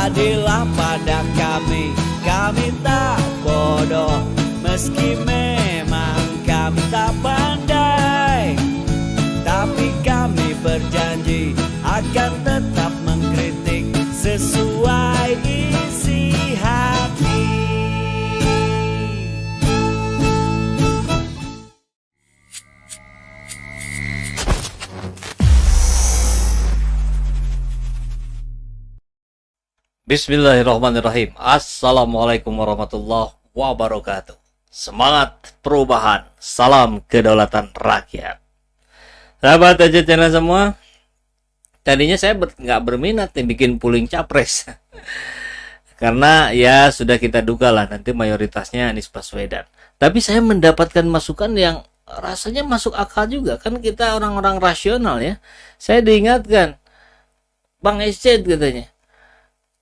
Jadilah pada kami, kami tak bodoh, meski memang kami tak pandai, tapi kami berjanji akan tetap mengkritik sesuai isi hati. Bismillahirrahmanirrahim. Assalamualaikum warahmatullahi wabarakatuh. Semangat perubahan, salam kedaulatan rakyat. Sahabat aja channel semua, tadinya saya nggak berminat nih bikin polling capres karena ya sudah kita duga lah nanti mayoritasnya Anies Baswedan. Tapi saya mendapatkan masukan yang rasanya masuk akal juga, kan kita orang-orang rasional ya. Saya diingatkan, Bang Encet katanya,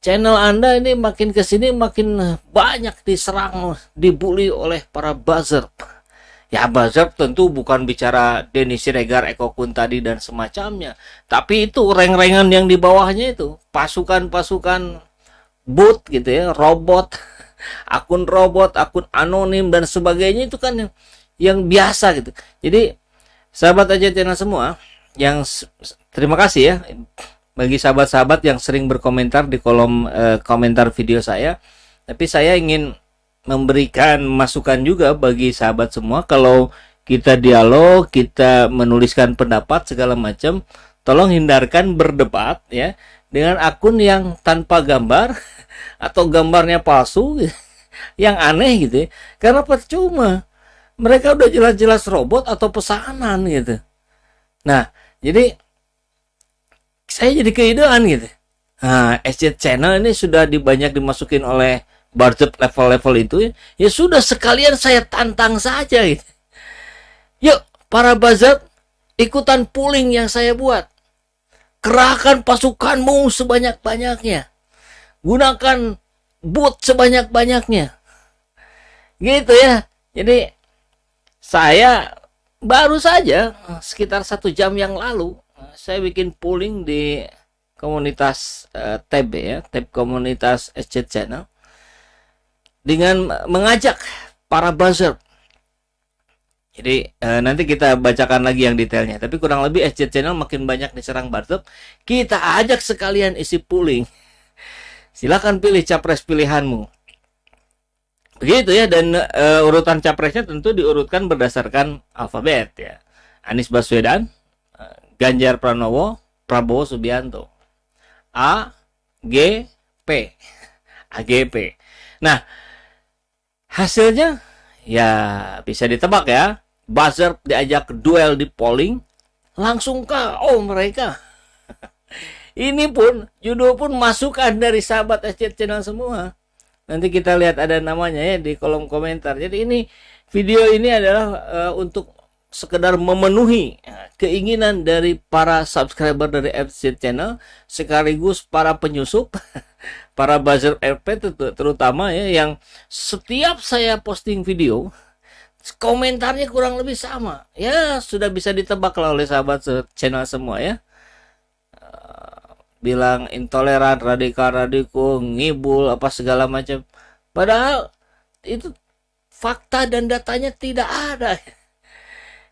channel Anda ini makin kesini makin banyak diserang, dibully oleh para buzzer. Ya buzzer tentu bukan bicara Denny Siregar, Eko Kuntadi dan semacamnya, tapi itu reng-rengan yang di bawahnya itu, pasukan-pasukan bot gitu ya, robot, akun anonim dan sebagainya, itu kan yang biasa gitu. Jadi sahabat aja channel semua, yang terima kasih ya bagi sahabat-sahabat yang sering berkomentar di kolom komentar video saya. Tapi saya ingin memberikan masukan juga bagi sahabat semua. Kalau kita dialog, kita menuliskan pendapat segala macam, tolong hindarkan berdebat ya dengan akun yang tanpa gambar atau gambarnya palsu yang aneh gitu ya. Karena percuma, mereka udah jelas-jelas robot atau pesanan gitu. Nah, jadi saya jadi keidean gitu. Nah, SC channel ini sudah banyak dimasukin oleh budget level-level itu ya. Ya sudah, sekalian saya tantang saja gitu. Yuk, para buzzer, ikutan polling yang saya buat. Kerahkan pasukanmu sebanyak-banyaknya. Gunakan bot sebanyak-banyaknya. Gitu ya. Jadi saya baru saja sekitar 1 jam yang lalu saya bikin polling di komunitas tab ya, tab komunitas SC channel, dengan mengajak para buzzer. Jadi nanti kita bacakan lagi yang detailnya, tapi kurang lebih SC channel makin banyak diserang buzzer, kita ajak sekalian isi polling. Silakan pilih capres pilihanmu. Begitu ya, dan urutan capresnya tentu diurutkan berdasarkan alfabet ya. Anies Baswedan, Ganjar Pranowo, Prabowo Subianto. A, G, P. AGP. Nah, hasilnya ya bisa ditebak ya. Buzzer diajak duel di polling, langsung KO mereka. Ini pun, judul pun masukan dari sahabat SC channel semua. Nanti kita lihat ada namanya ya di kolom komentar. Jadi ini video ini adalah untuk sekedar memenuhi keinginan dari para subscriber dari FC channel, sekaligus para penyusup, para buzzer RP terutama ya, yang setiap saya posting video komentarnya kurang lebih sama. Ya sudah bisa ditebak lah oleh sahabat channel semua ya. Bilang intoleran, radikal, ngibul, apa segala macam. Padahal itu fakta dan datanya tidak ada.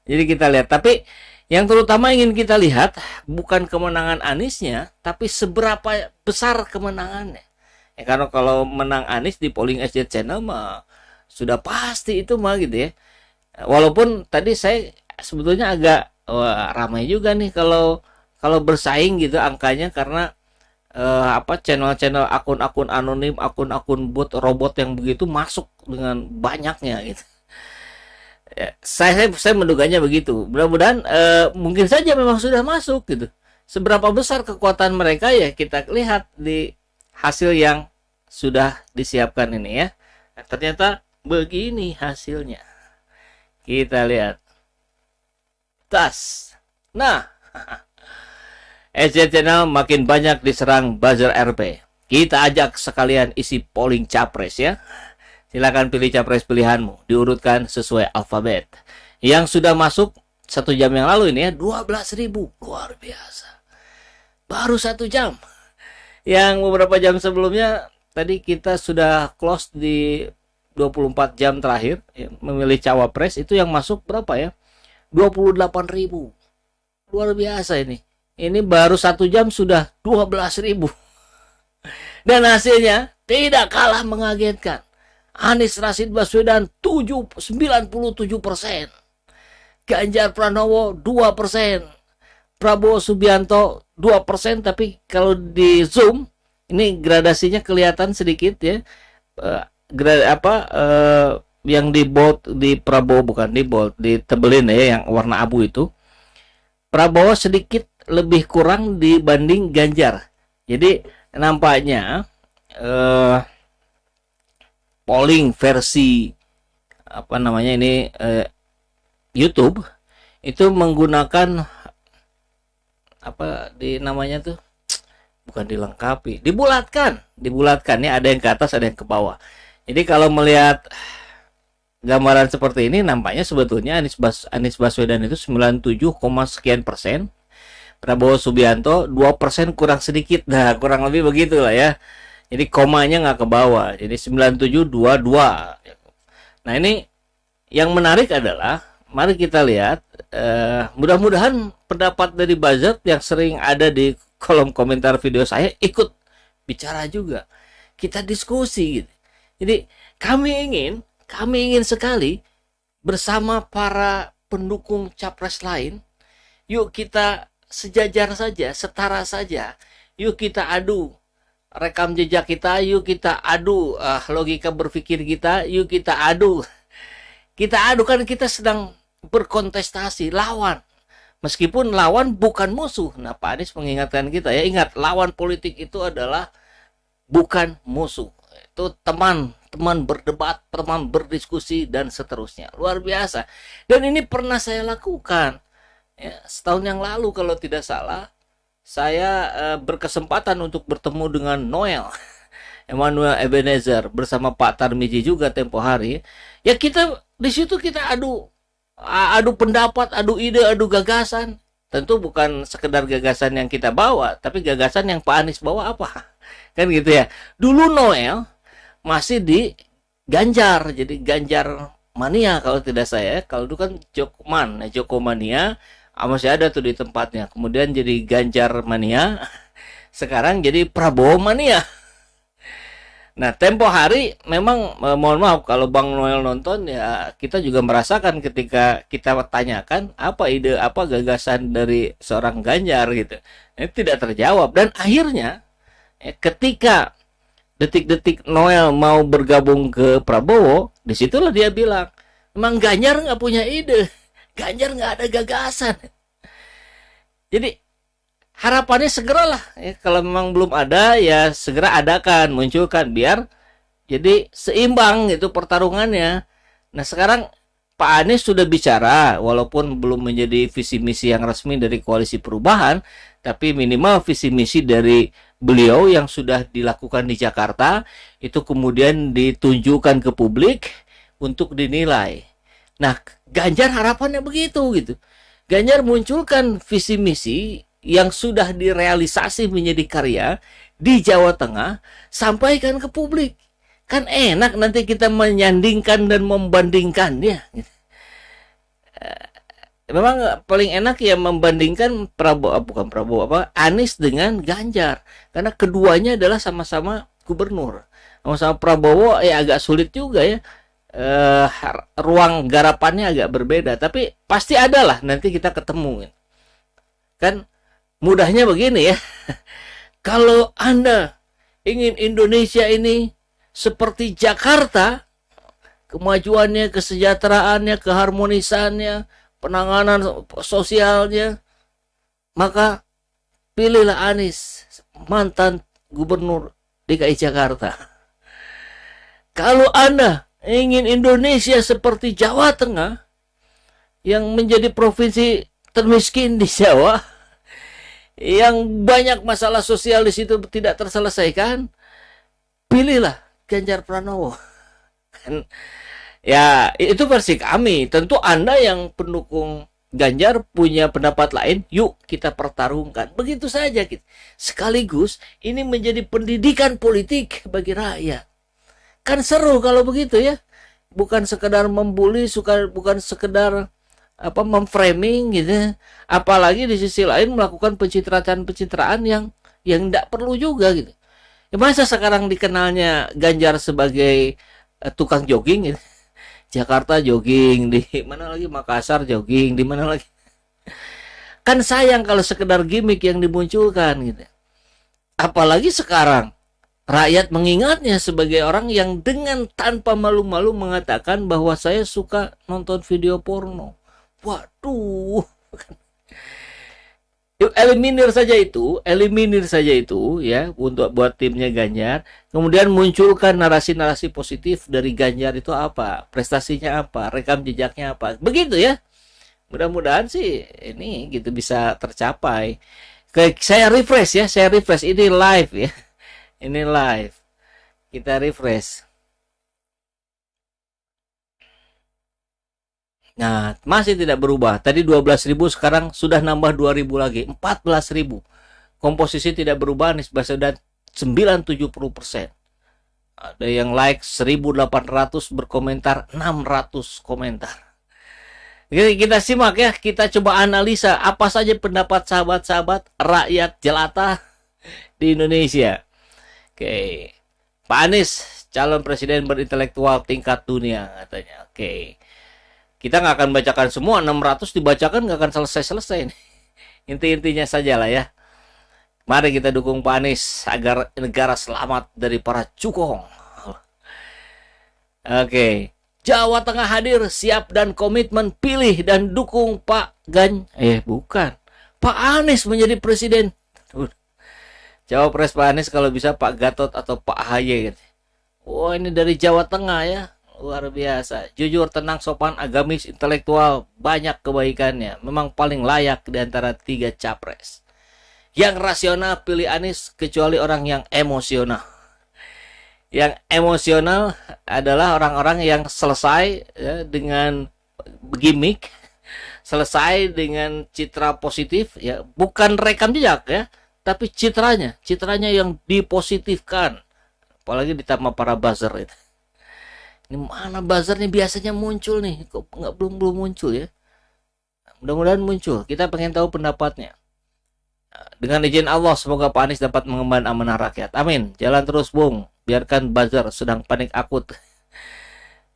Jadi kita lihat, tapi yang terutama ingin kita lihat bukan kemenangan Aniesnya, tapi seberapa besar kemenangannya. Ya, karena kalau menang Anies di polling SC channel mah sudah pasti itu mah gitu ya. Walaupun tadi saya sebetulnya agak ramai juga nih kalau bersaing gitu angkanya, karena channel-channel akun-akun anonim, akun-akun bot robot yang begitu masuk dengan banyaknya gitu. Ya, saya menduganya begitu. Mudah-mudahan mungkin saja memang sudah masuk gitu. Seberapa besar kekuatan mereka ya kita lihat di hasil yang sudah disiapkan ini ya. Nah, ternyata begini hasilnya. Kita lihat. Tas. Nah, SC channel makin banyak diserang buzzer RP. Kita ajak sekalian isi polling capres ya. Silakan pilih capres pilihanmu, diurutkan sesuai alfabet. Yang sudah masuk 1 jam yang lalu ini ya, 12.000, luar biasa. Baru 1 jam. Yang beberapa jam sebelumnya tadi kita sudah close di 24 jam terakhir ya, memilih cawapres itu yang masuk berapa ya? 28.000. Luar biasa ini. Ini baru 1 jam sudah 12.000. Dan hasilnya tidak kalah mengagetkan. Anies Rashid Baswedan 97%. Ganjar Pranowo 2%. Prabowo Subianto 2%, tapi kalau di zoom ini gradasinya kelihatan sedikit ya. Yang di bold di Prabowo, bukan di bold, ditebelin ya yang warna abu itu. Prabowo sedikit lebih kurang dibanding Ganjar. Jadi nampaknya polling versi YouTube itu menggunakan namanya tuh, bukan dilengkapi, dibulatkan ya, ada yang ke atas ada yang ke bawah. Jadi kalau melihat gambaran seperti ini nampaknya sebetulnya Anies Baswedan itu 97, sekian persen, Prabowo Subianto 2% kurang sedikit, nah kurang lebih begitulah ya. Jadi komanya nggak ke bawah, jadi 9722. Nah ini yang menarik adalah mari kita lihat, mudah-mudahan pendapat dari buzzer yang sering ada di kolom komentar video saya ikut bicara juga. Kita diskusi gitu. Jadi kami ingin sekali bersama para pendukung capres lain, yuk kita sejajar saja, setara saja. Yuk kita adu rekam jejak kita, yuk kita adu logika berpikir kita, yuk kita adu. Kita adu kan kita sedang berkontestasi lawan, meskipun lawan bukan musuh. Nah Pak Anies mengingatkan kita ya, ingat lawan politik itu adalah bukan musuh, itu teman berdebat, teman berdiskusi dan seterusnya. Luar biasa. Dan ini pernah saya lakukan ya, setahun yang lalu kalau tidak salah. Saya berkesempatan untuk bertemu dengan Noel Emmanuel Ebenezer bersama Pak Tarmizi juga tempo hari. Ya kita di situ kita adu pendapat, adu ide, adu gagasan. Tentu bukan sekedar gagasan yang kita bawa, tapi gagasan yang Pak Anies bawa apa? Kan gitu ya. Dulu Noel masih di Ganjar, jadi Ganjar mania kalau tidak saya. Kalau dulu kan Jokomania, masih ada tuh di tempatnya. Kemudian jadi Ganjar mania, sekarang jadi Prabowo mania. Nah, tempo hari memang mohon maaf kalau Bang Noel nonton ya, kita juga merasakan ketika kita tanyakan apa ide, apa gagasan dari seorang Ganjar gitu. Ini tidak terjawab dan akhirnya ketika detik-detik Noel mau bergabung ke Prabowo, disitulah dia bilang, memang Ganjar nggak punya ide, Ganjar nggak ada gagasan. Jadi harapannya segeralah ya, kalau memang belum ada ya segera adakan, munculkan biar jadi seimbang itu pertarungannya. Nah sekarang Pak Anies sudah bicara, walaupun belum menjadi visi misi yang resmi dari Koalisi Perubahan, tapi minimal visi misi dari beliau yang sudah dilakukan di Jakarta itu kemudian ditunjukkan ke publik untuk dinilai. Nah Ganjar harapannya begitu gitu. Ganjar munculkan visi misi yang sudah direalisasi menjadi karya di Jawa Tengah, sampaikan ke publik. Kan enak nanti kita menyandingkan dan membandingkan ya. Memang paling enak ya membandingkan Anies dengan Ganjar, karena keduanya adalah sama-sama gubernur. Sama-sama Prabowo ya agak sulit juga ya. Ruang garapannya agak berbeda, tapi pasti ada lah nanti kita ketemu kan. Mudahnya begini ya, kalau Anda ingin Indonesia ini seperti Jakarta, kemajuannya, kesejahteraannya, keharmonisannya, penanganan sosialnya, maka pilihlah Anies, mantan gubernur DKI Jakarta. Kalau Anda ingin Indonesia seperti Jawa Tengah, yang menjadi provinsi termiskin di Jawa, yang banyak masalah sosial di situ tidak terselesaikan, pilihlah Ganjar Pranowo. Ya itu versi kami. Tentu Anda yang pendukung Ganjar punya pendapat lain, yuk kita pertarungkan. Begitu saja gitu. Sekaligus ini menjadi pendidikan politik bagi rakyat. Kan seru kalau begitu ya. Bukan sekedar membuli, bukan sekedar memframing gitu. Apalagi di sisi lain melakukan pencitraan yang tidak perlu juga gitu. Ya masa sekarang dikenalnya Ganjar sebagai tukang jogging gitu. Jakarta jogging, di mana lagi Makassar jogging, di mana lagi. Kan sayang kalau sekedar gimmick yang dimunculkan gitu. Apalagi sekarang rakyat mengingatnya sebagai orang yang dengan tanpa malu-malu mengatakan bahwa saya suka nonton video porno. Waduh. Eliminir saja itu ya untuk buat timnya Ganjar. Kemudian munculkan narasi-narasi positif dari Ganjar itu apa, prestasinya apa, rekam jejaknya apa, begitu ya. Mudah-mudahan sih ini gitu bisa tercapai. Saya refresh ini live ya, ini live. Kita refresh. Nah, masih tidak berubah. Tadi 12.000, sekarang sudah nambah 2.000 lagi, 14.000. Komposisi tidak berubah, Anies Baswedan 70%. Ada yang like 1.800, berkomentar 600 komentar. Jadi kita simak ya, kita coba analisa apa saja pendapat sahabat-sahabat rakyat jelata di Indonesia. Oke. Pak Anies, calon presiden berintelektual tingkat dunia katanya. Oke. Kita nggak akan bacakan semua, 600 dibacakan nggak akan selesai-selesai. Inti-intinya saja lah ya. Mari kita dukung Pak Anies agar negara selamat dari para cukong. Oke. Jawa Tengah hadir, siap dan komitmen, pilih dan dukung Pak bukan. Pak Anies menjadi presiden. Cawapres Pak Anies kalau bisa Pak Gatot atau Pak AHY gitu. Oh, ini dari Jawa Tengah ya. Luar biasa. Jujur, tenang, sopan, agamis, intelektual, banyak kebaikannya. Memang paling layak di antara 3 capres. Yang rasional pilih Anies, kecuali orang yang emosional. Yang emosional adalah orang-orang yang selesai ya, dengan gimmick, selesai dengan citra positif ya, bukan rekam jejak ya, tapi citranya yang dipositifkan. Apalagi ditambah para buzzer itu. Ini mana buzzernya biasanya muncul nih, kok belum muncul ya. Mudah-mudahan muncul, kita pengen tahu pendapatnya. Dengan izin Allah, semoga Pak Anies dapat mengemban amanah rakyat. Amin. Jalan terus Bung, biarkan buzzer sedang panik akut.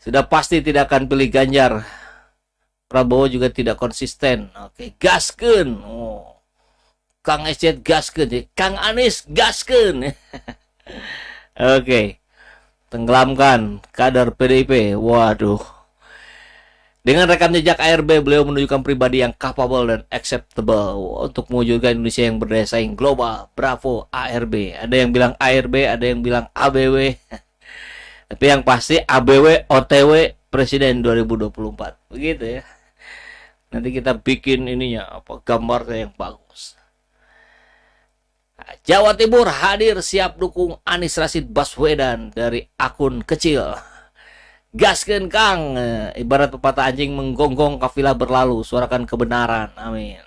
Sudah pasti tidak akan pilih Ganjar. Prabowo juga tidak konsisten. Oke, gaskeun. Oh. Kang Ecet gaskeun, Kang Anies gaskeun. Oke. Tenggelamkan kader PDIP. Waduh. Dengan rekam jejak ARB, beliau menunjukkan pribadi yang capable dan acceptable untuk mewujudkan Indonesia yang berdaya saing global. Bravo ARB. Ada yang bilang ARB, ada yang bilang ABW. Tapi yang pasti ABW OTW Presiden 2024. Begitu ya. Nanti kita bikin ininya gambarnya yang bagus. Jawa Timur hadir, siap dukung Anies Rashid Baswedan dari akun kecil. Gaskeun Kang, ibarat pepatah anjing menggonggong kafilah berlalu, suarakan kebenaran. Amin.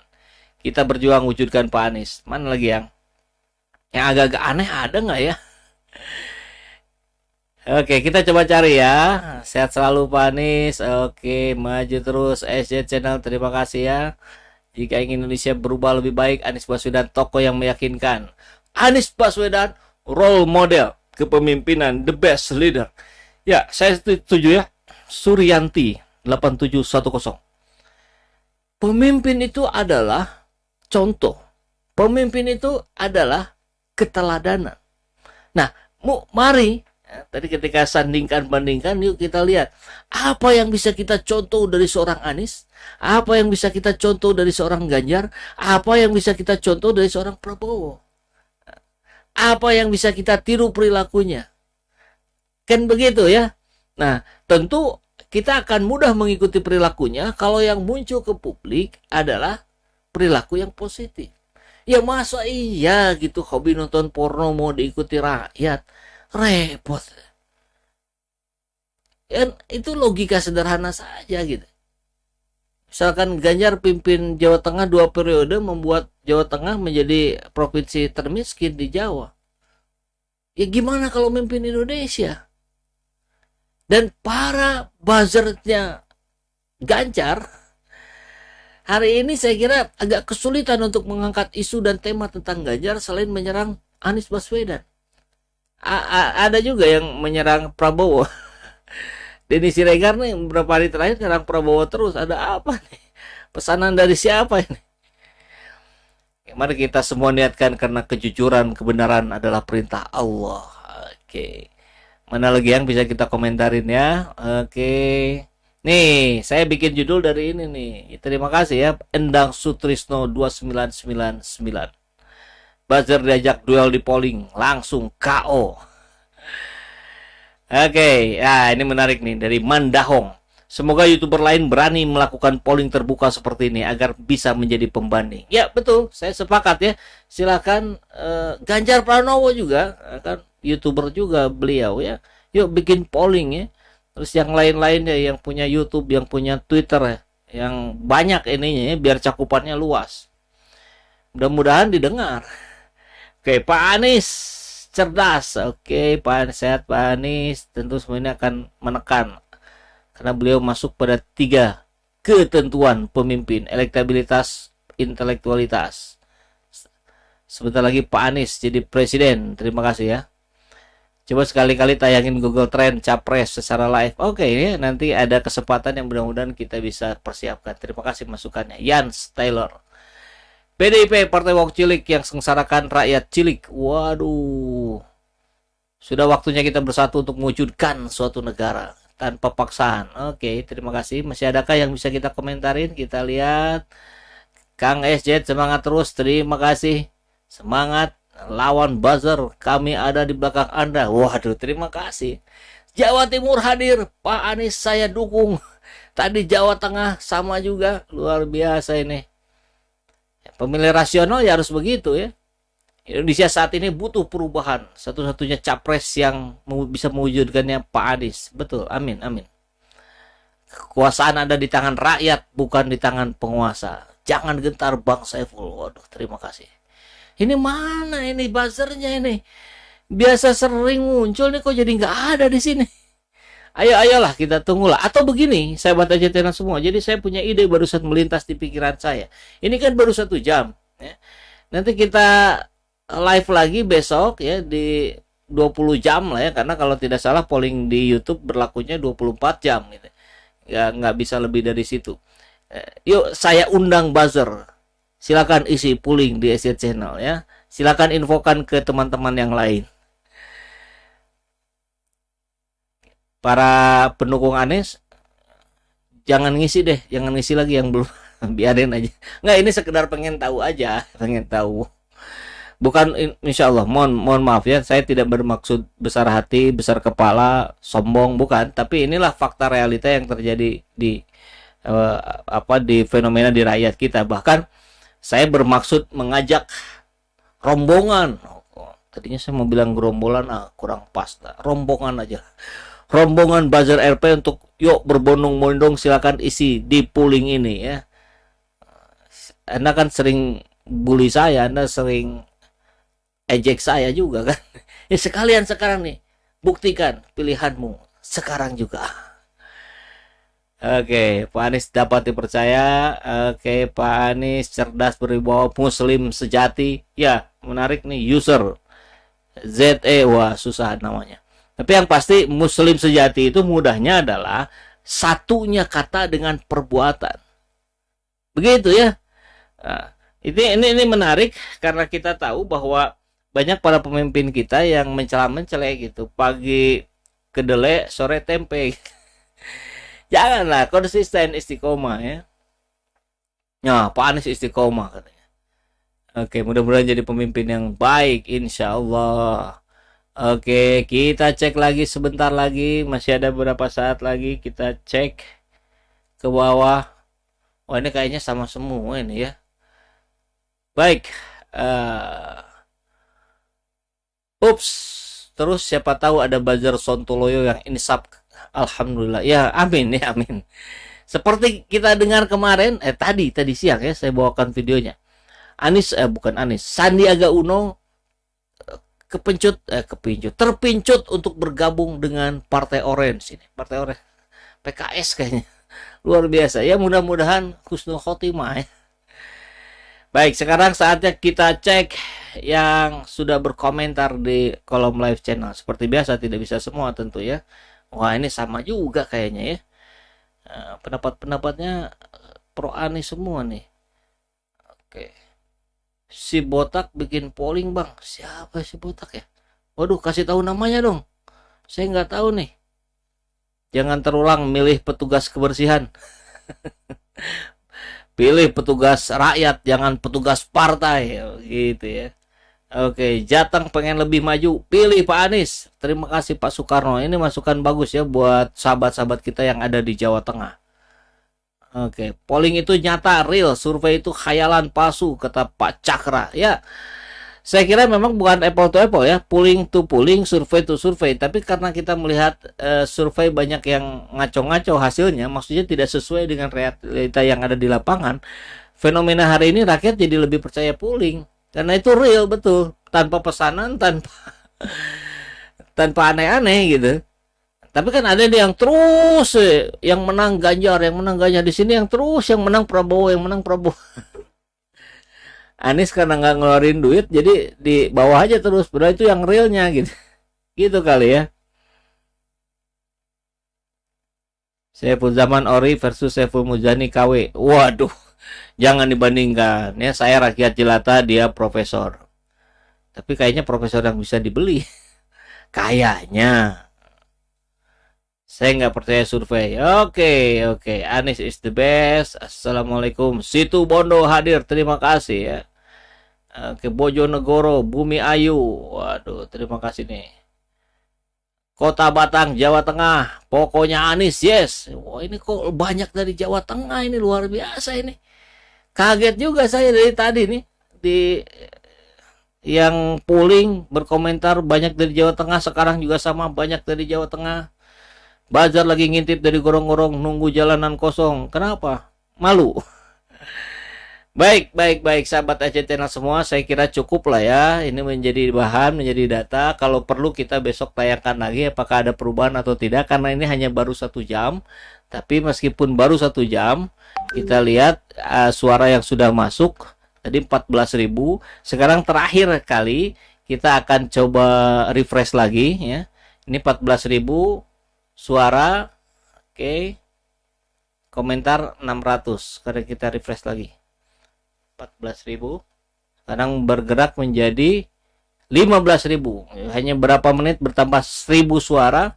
Kita berjuang wujudkan Pak Anies. Mana lagi yang agak-agak aneh ada nggak ya? Oke, kita coba cari ya. Sehat selalu Pak Anies. Oke, maju terus SJ Channel. Terima kasih ya. Jika ingin Indonesia berubah lebih baik, Anies Baswedan tokoh yang meyakinkan. Anies Baswedan role model kepemimpinan, the best leader. Ya, saya setuju ya. Suryanti 8710. Pemimpin itu adalah contoh. Pemimpin itu adalah keteladanan. Nah, mari ya, tadi ketika bandingkan, yuk kita lihat apa yang bisa kita contoh dari seorang Anies, apa yang bisa kita contoh dari seorang Ganjar, apa yang bisa kita contoh dari seorang Prabowo, apa yang bisa kita tiru perilakunya. Kan begitu ya. Nah, tentu kita akan mudah mengikuti perilakunya kalau yang muncul ke publik adalah perilaku yang positif. Ya masa iya gitu hobi nonton porno mau diikuti rakyat, repot. Dan itu logika sederhana saja gitu. Misalkan Ganjar pimpin Jawa Tengah 2 periode, membuat Jawa Tengah menjadi provinsi termiskin di Jawa. Ya gimana kalau memimpin Indonesia? Dan para buzzernya Ganjar hari ini saya kira agak kesulitan untuk mengangkat isu dan tema tentang Ganjar selain menyerang Anies Baswedan. Ada juga yang menyerang Prabowo. Denny Siregar nih beberapa hari terakhir nyerang Prabowo terus. Ada apa nih? Pesanan dari siapa ini? Mari kita semua niatkan karena kejujuran, kebenaran adalah perintah Allah. Oke. Mana lagi yang bisa kita komentarin ya? Oke. Nih, saya bikin judul dari ini nih. Terima kasih ya. Endang Sutrisno 2999. Buzzer diajak duel di polling, langsung KO. Oke, ya ini menarik nih dari Mandahong. Semoga YouTuber lain berani melakukan polling terbuka seperti ini agar bisa menjadi pembanding. Ya betul, saya sepakat ya. Silakan Ganjar Pranowo juga kan YouTuber juga beliau ya. Yuk bikin polling ya. Terus yang lain-lainnya yang punya YouTube, yang punya Twitter ya, yang banyak ininya ya, biar cakupannya luas. Mudah-mudahan didengar. Oke, Pak Anies cerdas. Oke, Pak Anies sehat, Pak Anies. Tentu semua ini akan menekan karena beliau masuk pada 3 ketentuan pemimpin: elektabilitas, intelektualitas. Sebentar lagi Pak Anies jadi presiden. Terima kasih ya. Coba sekali-kali tayangin Google Trend capres secara live. Oke ya, nanti ada kesempatan yang mudah-mudahan kita bisa persiapkan. Terima kasih masukannya. Jans Taylor. PDIP Partai Wong Cilik yang sengsarakan rakyat cilik. Waduh. Sudah waktunya kita bersatu untuk mewujudkan suatu negara tanpa paksaan. Oke, terima kasih. Masih adakah yang bisa kita komentarin? Kita lihat. Kang SJ semangat terus. Terima kasih. Semangat. Lawan buzzer, kami ada di belakang Anda. Waduh, terima kasih. Jawa Timur hadir, Pak Anies saya dukung. Tadi Jawa Tengah sama juga, luar biasa ini. Pemilih rasional ya harus begitu ya. Indonesia saat ini butuh perubahan. Satu-satunya capres yang bisa mewujudkannya Pak Anies. Betul, amin, amin. Kekuasaan ada di tangan rakyat, bukan di tangan penguasa. Jangan gentar Bang Saiful. Waduh, terima kasih. Ini mana ini buzzernya ini? Biasa sering muncul nih, kok jadi nggak ada di sini. Ayolah kita tunggulah. Atau begini, saya baca jadinya semua. Jadi saya punya ide barusan melintas di pikiran saya. Ini kan baru 1 jam. Ya. Nanti kita live lagi besok ya di 20 jam lah ya. Karena kalau tidak salah polling di YouTube berlakunya 24 jam. Gitu. Ya nggak bisa lebih dari situ. Yuk saya undang buzzer. Silakan isi polling di SC Channel ya. Silakan infokan ke teman-teman yang lain. Para pendukung Anies jangan ngisi deh, jangan ngisi lagi yang belum. Biarin aja. Nggak, ini sekedar pengen tahu aja, pengen tahu. Bukan, insya Allah, mohon maaf ya, saya tidak bermaksud besar hati, besar kepala, sombong, bukan. Tapi inilah fakta realita yang terjadi di di fenomena di rakyat kita. Bahkan saya bermaksud mengajak rombongan. Tadinya saya mau bilang gerombolan, kurang pas. Rombongan aja. Rombongan buzzer RP untuk yuk berbondong-bondong, silakan isi di polling ini ya. Anda kan sering bully saya, Anda sering ejek saya juga kan. Ya sekalian sekarang nih, buktikan pilihanmu sekarang juga. Oke, Pak Anies dapat dipercaya. Oke, Pak Anies cerdas berwibawa, muslim sejati. Ya, menarik nih, user ZE, wah susah namanya. Tapi yang pasti muslim sejati itu mudahnya adalah satunya kata dengan perbuatan. Begitu ya. Nah, ini menarik karena kita tahu bahwa banyak para pemimpin kita yang mencela gitu. Pagi kedelai, sore tempe. Janganlah, konsisten istiqomah ya. Ya, Pak Anies istiqomah katanya. Oke, mudah-mudahan jadi pemimpin yang baik, insya Allah. Oke, kita cek lagi sebentar lagi. Masih ada beberapa saat lagi. Kita cek ke bawah. Oh, ini kayaknya sama semua ini ya. Baik. Ups. Terus siapa tahu ada buzzer Sontoloyo yang insap. Alhamdulillah. Ya, amin ya, amin. Seperti kita dengar kemarin, tadi siang ya, saya bawakan videonya. Sandiaga Uno terpincut untuk bergabung dengan Partai Orange ini. Partai Orange, PKS kayaknya. Luar biasa. Ya mudah-mudahan husnul khotimah ya. Baik, sekarang saatnya kita cek yang sudah berkomentar di kolom live channel. Seperti biasa, tidak bisa semua tentu ya. Wah, ini sama juga kayaknya ya. Pendapat-pendapatnya pro Anies semua nih. Oke. Si Botak bikin polling bang. Siapa si Botak ya? Waduh, kasih tahu namanya dong. Saya nggak tahu nih. Jangan terulang milih petugas kebersihan. Pilih petugas rakyat, jangan petugas partai, gitu ya. Oke, Jateng pengen lebih maju, pilih Pak Anies. Terima kasih Pak Soekarno. Ini masukan bagus ya buat sahabat-sahabat kita yang ada di Jawa Tengah. Oke, polling itu nyata, real, survei itu khayalan palsu, kata Pak Cakra. Ya, saya kira memang bukan apple to apple ya, polling to polling, survei to survei. Tapi karena kita melihat survei banyak yang ngaco-ngaco hasilnya, maksudnya tidak sesuai dengan realita yang ada di lapangan. Fenomena hari ini rakyat jadi lebih percaya polling karena itu real betul, tanpa pesanan, tanpa aneh-aneh gitu. Tapi kan ada yang terus yang menang Ganjar di sini, yang terus yang menang Prabowo. Anies karena nggak ngeluarin duit, jadi di bawah aja terus. Padahal itu yang realnya gitu. Gitu kali ya. Saiful Zaman Ori versus Saiful Mujani KW. Waduh, jangan dibandingkan. Ya, saya rakyat jelata, dia profesor. Tapi kayaknya profesor yang bisa dibeli. Kayaknya. Saya nggak percaya survei. Oke. Anies is the best. Assalamualaikum. Situ Bondo hadir. Terima kasih ya. Ke Bojonegoro, Bumi Ayu. Waduh, terima kasih nih. Kota Batang, Jawa Tengah. Pokoknya Anies, yes. Wah, ini kok banyak dari Jawa Tengah, ini luar biasa ini. Kaget juga saya dari tadi nih di yang polling berkomentar banyak dari Jawa Tengah, sekarang juga sama banyak dari Jawa Tengah. Bazar lagi ngintip dari gorong-gorong, nunggu jalanan kosong. Kenapa? Malu. Baik, sahabat AJ Channel semua, saya kira cukup lah ya. Ini menjadi bahan, menjadi data. Kalau perlu kita besok tayangkan lagi apakah ada perubahan atau tidak, karena ini hanya baru 1 jam. Tapi meskipun baru 1 jam, kita lihat suara yang sudah masuk tadi 14.000. Sekarang terakhir kali kita akan coba refresh lagi ya. Ini 14.000 suara. Oke. Komentar 600. Karena kita refresh lagi. 14.000. Sekarang bergerak menjadi 15.000. Hanya berapa menit bertambah 1.000 suara.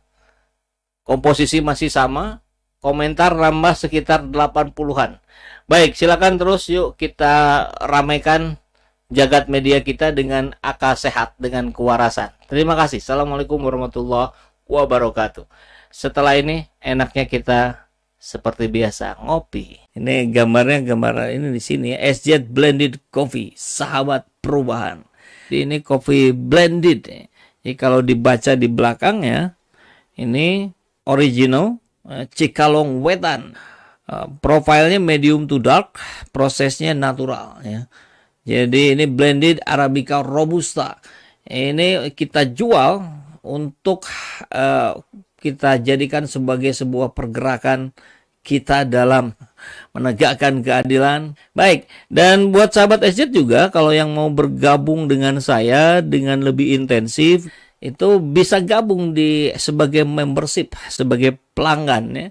Komposisi masih sama. Komentar nambah sekitar 80-an. Baik, silakan terus yuk kita ramaikan jagat media kita dengan akal sehat, dengan kewarasan. Terima kasih. Assalamualaikum warahmatullahi wabarakatuh. Setelah ini enaknya kita seperti biasa ngopi. Ini gambar ini di sini ya, SZ Blended Coffee, sahabat perubahan. Ini coffee blended. Jadi kalau dibaca di belakangnya ini original Cikalong Wetan. Profilnya medium to dark, prosesnya natural ya. Jadi ini blended Arabica Robusta. Ini kita jual untuk kita jadikan sebagai sebuah pergerakan kita dalam menegakkan keadilan. Baik, dan buat sahabat SZ juga, kalau yang mau bergabung dengan saya dengan lebih intensif, itu bisa gabung sebagai membership, sebagai pelanggan ya.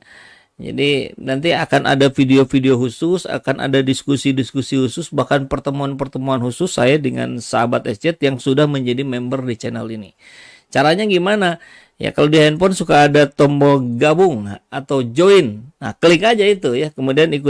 Jadi nanti akan ada video-video khusus, akan ada diskusi-diskusi khusus, bahkan pertemuan-pertemuan khusus saya dengan sahabat SZ yang sudah menjadi member di channel ini. Caranya gimana? Ya kalau di handphone suka ada tombol gabung atau join. Nah, klik aja itu ya, kemudian ikut